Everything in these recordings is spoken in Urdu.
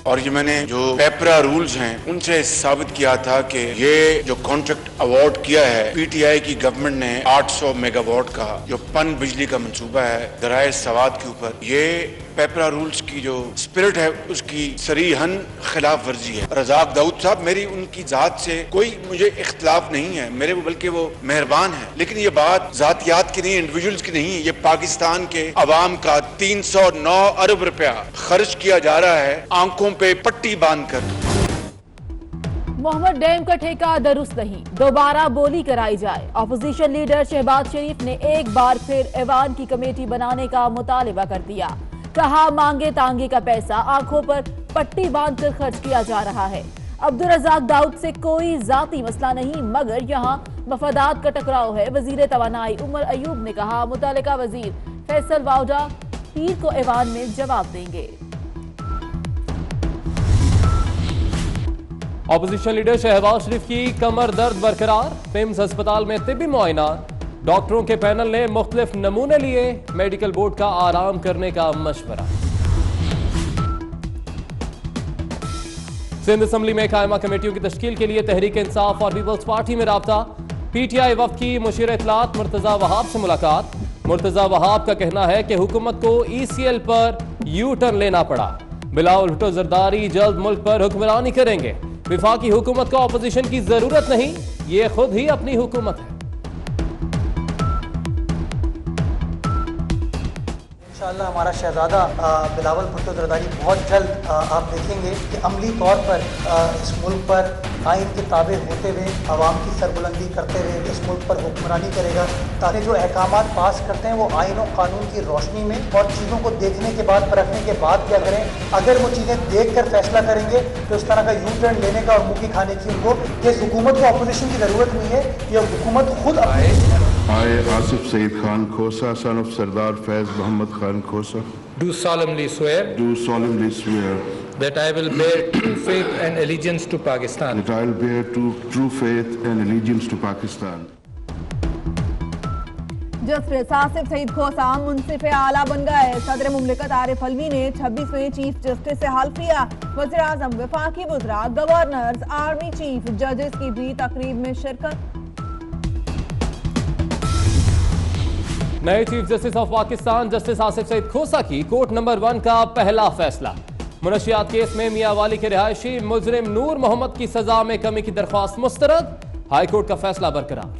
اور یہ میں نے جو پیپرا رولز ہیں ان سے ثابت کیا تھا کہ یہ جو کانٹریکٹ اوارڈ کیا ہے پی ٹی آئی کی گورنمنٹ نے 800 میگا واٹ کا جو پن بجلی کا منصوبہ ہے ذرائع سوات کے اوپر، یہ پیپرا رولز کی جو اسپرٹ ہے اس کی صریحاً خلاف ورزی ہے۔ رزاق داؤد صاحب، میری ان کی ذات سے کوئی مجھے اختلاف نہیں ہے، میرے بلکہ وہ مہربان ہیں، لیکن یہ بات ذاتیات کی نہیں، انڈیویجولز کی نہیں ہے۔ یہ پاکستان کے عوام کا 309 ارب روپیہ خرچ کیا جا رہا ہے آنکھوں پہ پٹی باندھ کر۔ محمد ڈیم کا ٹھیکہ درست نہیں، دوبارہ بولی کرائی جائے۔ اپوزیشن لیڈر شہباز شریف نے ایک بار پھر ایوان کی کمیٹی بنانے کا مطالبہ کر دیا، کہا مانگے تانگے کا پیسہ آنکھوں پر پٹی باندھ کر خرچ کیا جا رہا ہے۔ عبدالرزاق داؤد سے کوئی ذاتی مسئلہ نہیں، مگر یہاں مفادات کا ٹکراؤ ہے۔ وزیر توانائی عمر ایوب نے کہا متعلقہ وزیر فیصل واوڈا پیر کو ایوان میں جواب دیں گے۔ اپوزیشن لیڈر شہباز شریف کی کمر درد برقرار، پیمز ہسپتال میں طبی معائنہ، ڈاکٹروں کے پینل نے مختلف نمونے لیے، میڈیکل بورڈ کا آرام کرنے کا مشورہ۔ سندھ اسمبلی میں قائمہ کمیٹیوں کی تشکیل کے لیے تحریک انصاف اور پیپلز پارٹی میں رابطہ، پی ٹی آئی وفد کی مشیر اطلاعات مرتضی وہاب سے ملاقات۔ مرتضی وہاب کا کہنا ہے کہ حکومت کو ای سی ایل پر یو ٹرن لینا پڑا، بلاول بھٹو زرداری جلد ملک پر حکمرانی کریں گے۔ وفاقی حکومت کو اپوزیشن کی ضرورت نہیں، یہ خود ہی اپنی حکومت ہے۔ انشاءاللہ ہمارا شہزادہ بلاول بھٹو زرداری بہت جلد آپ دیکھیں گے کہ عملی طور پر اس ملک پر آئین کے تابع ہوتے ہوئے عوام کی سربلندی کرتے ہوئے اس ملک پر حکمرانی کرے گا، تاکہ جو احکامات پاس کرتے ہیں وہ آئین و قانون کی روشنی میں اور چیزوں کو دیکھنے کے بعد پرکھنے کے بعد کیا کریں۔ اگر وہ چیزیں دیکھ کر فیصلہ کریں گے تو اس طرح کا یو ٹرن لینے کا اور منہ کی کھانے کی ان کو کہ اس حکومت کو اپوزیشن کی ضرورت نہیں ہے، یہ حکومت خود I, Asif Saeed Khan Khosa, son of Sardar Faiz Muhammad Khan Khosa, do solemnly swear that I will bear true faith and allegiance to Pakistan. that I will bear true faith and allegiance to Pakistan. Justice Asif Saeed Khosa منصف اعلیٰ بن گئے۔ صدر مملکت عارف علوی نے 26ویں چیف جسٹس سے حلف لیا۔ وزیر اعظم، وفاقی وزراء، گورنرز، آرمی چیف ججز کی بھی تقریب میں شرکت۔ نئے chief justice of Pakistan justice Asif Saeed Khosa کی کورٹ نمبر 1 کا پہلا فیصلہ۔ منشیات کیس میں میاں والی کے رہائشی مجرم نور محمد کی سزا میں کمی کی درخواست مسترد، ہائی کورٹ کا فیصلہ برقرار۔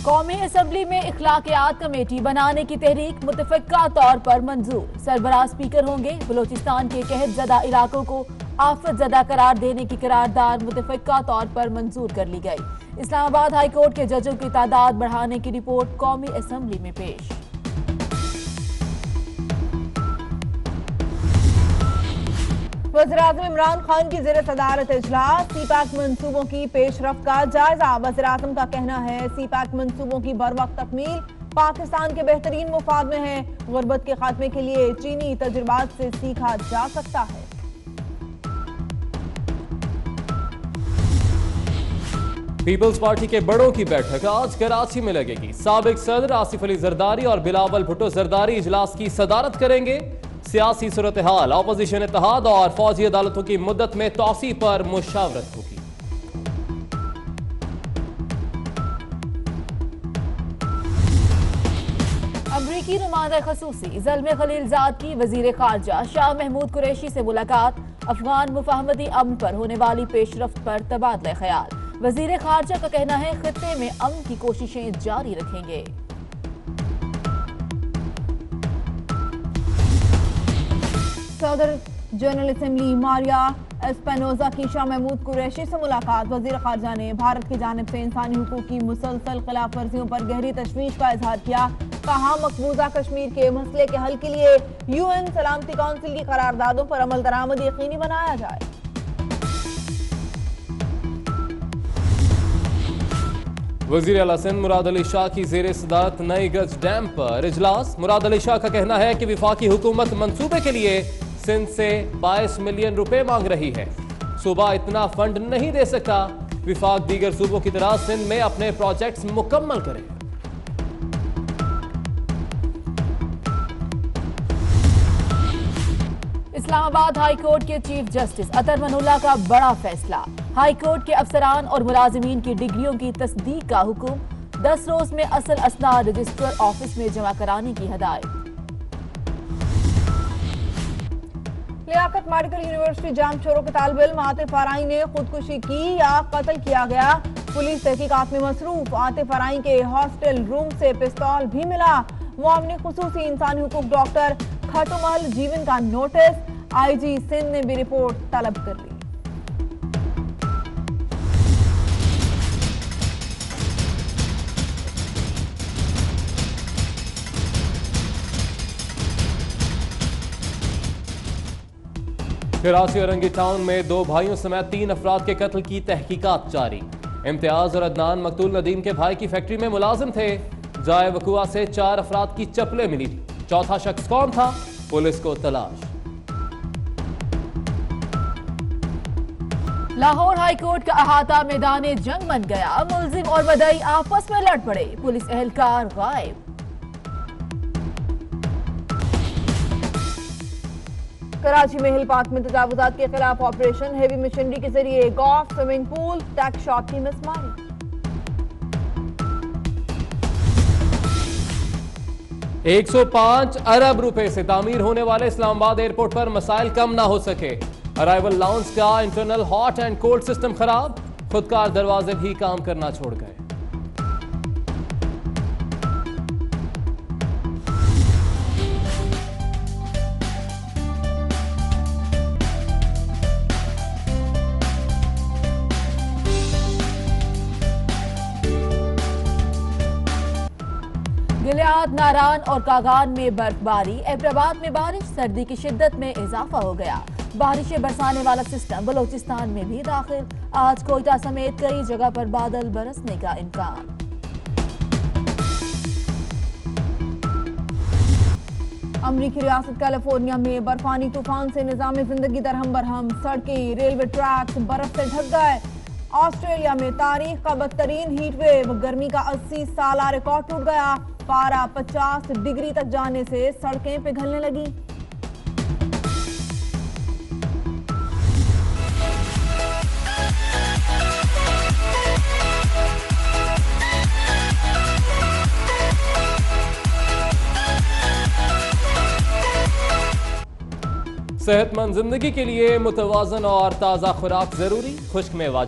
قومی اسمبلی میں اخلاقیات کمیٹی بنانے کی تحریک متفقہ طور پر منظور، سربراہ اسپیکر ہوں گے۔ بلوچستان کے قحط زدہ علاقوں کو آفت زدہ قرار دینے کی قرارداد متفقہ طور پر منظور کر لی گئی۔ اسلام آباد ہائی کورٹ کے ججوں کی تعداد بڑھانے کی رپورٹ قومی اسمبلی میں پیش۔ وزیراعظم عمران خان کی زیر صدارت اجلاس، سی پیک منصوبوں کی پیش رفت کا جائزہ۔ وزیراعظم کا کہنا ہے سی پیک منصوبوں کی بروقت تکمیل پاکستان کے بہترین مفاد میں ہے، غربت کے خاتمے کے لیے چینی تجربات سے سیکھا جا سکتا ہے۔ پیپلز پارٹی کے بڑوں کی بیٹھک آج کراچی میں لگے گی۔ سابق صدر آصف علی زرداری اور بلاول بھٹو زرداری اجلاس کی صدارت کریں گے۔ سیاسی صورتحال، اپوزیشن اتحاد اور فوجی عدالتوں کی مدت میں توسیع پر مشاورت ہوگی۔ امریکی نمائندہ خصوصی زلمے خلیل زاد کی وزیر خارجہ شاہ محمود قریشی سے ملاقات، افغان مفاہمتی امن پر ہونے والی پیش رفت پر تبادلہ خیال۔ وزیر خارجہ کا کہنا ہے خطے میں امن کی کوششیں جاری رکھیں گے۔ صدر جنرل اسمبلی ماریا اسپینوزا کی شاہ محمود قریشی سے ملاقات، وزیر خارجہ نے بھارت کی جانب سے انسانی حقوق کی مسلسل خلاف ورزیوں پر گہری تشویش کا اظہار کیا، کہا مقبوضہ کشمیر کے مسئلے کے حل کے لیے یو این سلامتی کونسل کی قراردادوں پر عمل درآمد یقینی بنایا جائے۔ وزیر اعلیٰ سندھ مراد علی شاہ کی زیر صدارت نئی گج ڈیم پر اجلاس، مراد علی شاہ کا کہنا ہے کہ وفاقی حکومت منصوبے کے لیے سندھ سے 22 ملین روپے مانگ رہی ہے، صوبہ اتنا فنڈ نہیں دے سکتا، وفاق دیگر صوبوں کی طرح سندھ میں اپنے پروجیکٹس مکمل کرے۔ اسلام آباد ہائی کورٹ کے چیف جسٹس اطہر منولہ کا بڑا فیصلہ، ہائی کورٹ کے افسران اور ملازمین کی ڈگریوں کی تصدیق کا حکم، 10 روز میں اصل اسناد رجسٹر آفس میں جمع کرانے کی ہدایت۔ لیاقت میڈیکل یونیورسٹی جام چھوڑو کے طالب علم عاطف ارائیں نے خودکشی کی یا قتل کیا گیا، پولیس تحقیقات میں مصروف۔ عاطف ارائیں کے ہاسٹل روم سے پستول بھی ملا۔ معاون خصوصی انسانی حقوق ڈاکٹر کھٹومل جیون کا نوٹس، آئی جی سندھ نے بھی رپورٹ طلب کر لی۔ کراچی اورنگی ٹاؤن میں 2 بھائیوں سمیت 3 افراد کے قتل کی تحقیقات جاری۔ امتیاز اور عدنان مقتول ندیم کے بھائی کی فیکٹری میں ملازم تھے۔ جائے وقوع سے 4 افراد کی چپلیں ملی تھی، چوتھا شخص کون تھا، پولیس کو تلاش۔ لاہور ہائی کورٹ کا احاطہ میدان جنگ بن گیا، ملزم اور مدعی آپس میں لڑ پڑے، پولیس اہلکار غائب۔ کراچی میں ہل پارک میں تجاوزات کے خلاف آپریشن، ہیوی مشینری کے ذریعے گولف، سوئمنگ پول، ٹیک شاپ کی مسماری۔ $105 ارب سے تعمیر ہونے والے اسلام آباد ایئرپورٹ پر مسائل کم نہ ہو سکے۔ ارائیول لاؤنج کا internal hot and cold system خراب، خودکار دروازے بھی کام کرنا چھوڑ گئے۔ گلیاد، ناران اور کاغان میں برف باری، ایبٹ میں بارش، سردی کی شدت میں اضافہ ہو گیا، بارشیں برسانے والا سسٹم بلوچستان میں بھی داخل، آج کوئٹہ سمیت کئی جگہ پر بادل برسنے کا امکان۔ امریکی ریاست کیلیفورنیا میں برفانی طوفان سے نظام زندگی درہم برہم، سڑکیں، ریلوے ٹریکس برف سے ڈھک گئے۔ آسٹریلیا میں تاریخ کا بدترین ہیٹ ویو، گرمی کا 80 سالہ ریکارڈ ٹوٹ گیا، پارا 50 ڈگری تک جانے سے سڑکیں پگھلنے لگیں۔ صحت مند زندگی کے لیے متوازن اور تازہ خوراک ضروری، خشک میوہ،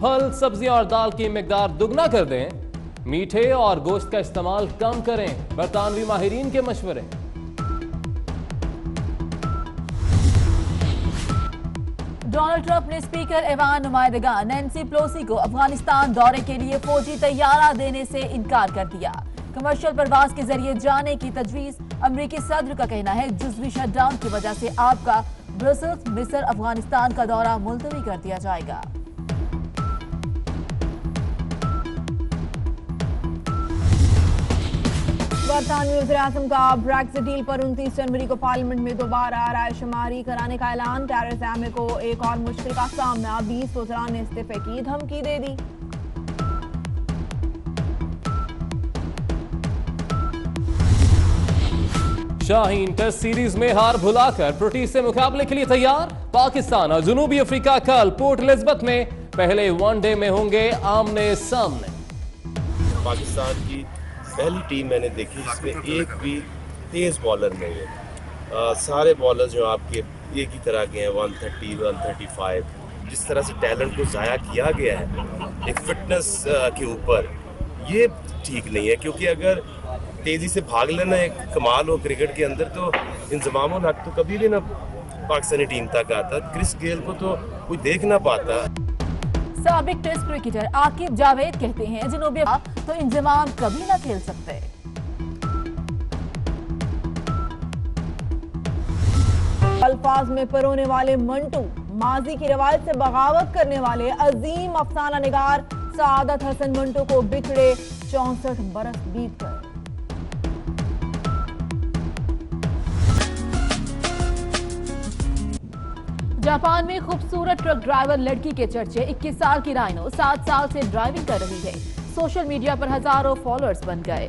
پھل، سبزیاں اور دال کی مقدار دگنا کر دیں، میٹھے اور گوشت کا استعمال کم کریں، برطانوی ماہرین کے مشورے۔ ڈونلڈ ٹرمپ نے اسپیکر ایوان نمائندگان نینسی پیلوسی کو افغانستان دورے کے لیے فوجی طیارہ دینے سے انکار کر دیا، کمرشل پرواز کے ذریعے جانے کی تجویز۔ امریکی صدر کا کہنا ہے جزوی شٹ ڈاؤن کی وجہ سے آپ کا برسلز، مصر، افغانستان کا دورہ ملتوی کر دیا جائے گا۔ برطانوی وزیراعظم کا بریکزٹ ڈیل پر 29 جنوری کو پارلیمنٹ میں دوبارہ رائے شماری کرانے کا اعلان، ٹریزا مے کو ایک اور مشکل کا سامنا، 20 وزراء نے استعفے کی دھمکی دے دی۔ شاہین ٹیسٹ سیریز میں ہار بھلا کر پروٹیز سے مقابلے کے لیے تیار، پاکستان اور جنوبی افریقہ کل پورٹ الزبتھ میں پہلے ون ڈے میں ہوں گے آمنے سامنے۔ پاکستان کی پہلی ٹیم میں نے دیکھی جس میں ایک بھی تیز بالر نہیں ہے، سارے بالر جو آپ کے ایک ہی طرح کے ہیں، 130 135۔ جس طرح سے ٹیلنٹ کو ضائع کیا گیا ہے ایک فٹنس کے اوپر، یہ ٹھیک نہیں ہے، کیونکہ اگر تیزی سے بھاگ لینا ایک کمال ہو کرکٹ کے اندر تو انضمام الحق تو کبھی بھی نہ پاکستانی ٹیم تک آتا، کرس گیل کو تو کوئی دیکھ نہ پاتا۔ سابق ٹیسٹ کرکٹر عاقب جاوید کہتے ہیں جنوبی تو انضمام کبھی نہ کھیل سکتے۔ الفاظ میں پرونے والے منٹو، ماضی کی روایت سے بغاوت کرنے والے عظیم افسانہ نگار سعادت حسن منٹو کو بچھڑے 64 برس بیت گئے۔ جاپان میں خوبصورت ٹرک ڈرائیور لڑکی کے چرچے، 21 سال کی رائنو 7 سال سے ڈرائیونگ کر رہی ہے، سوشل میڈیا پر ہزاروں فالوورز بن گئے۔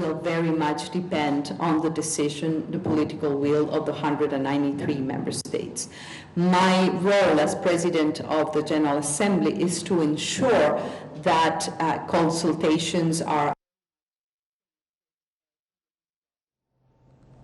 Will very much depend on the decision, the political will of the 193 member states. My role as President of the General Assembly is to ensure that consultations are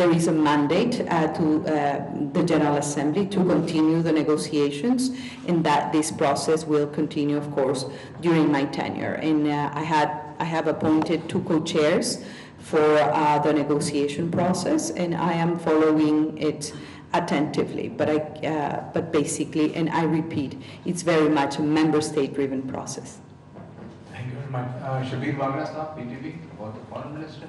There is a mandate to the General Assembly to continue the negotiations, and that this process will continue, of course, during my tenure. And I have appointed 2 co-chairs for the negotiation process, and I am following it attentively, but basically, and I repeat, it's very much a member state driven process. Thank you very much. Shabir Wagra sahab, PTV, about the foreign minister.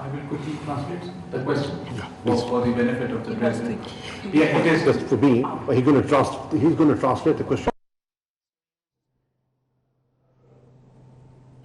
I will quickly translate the question for the benefit of the president. Yeah, it is just for me. He's going to translate the question.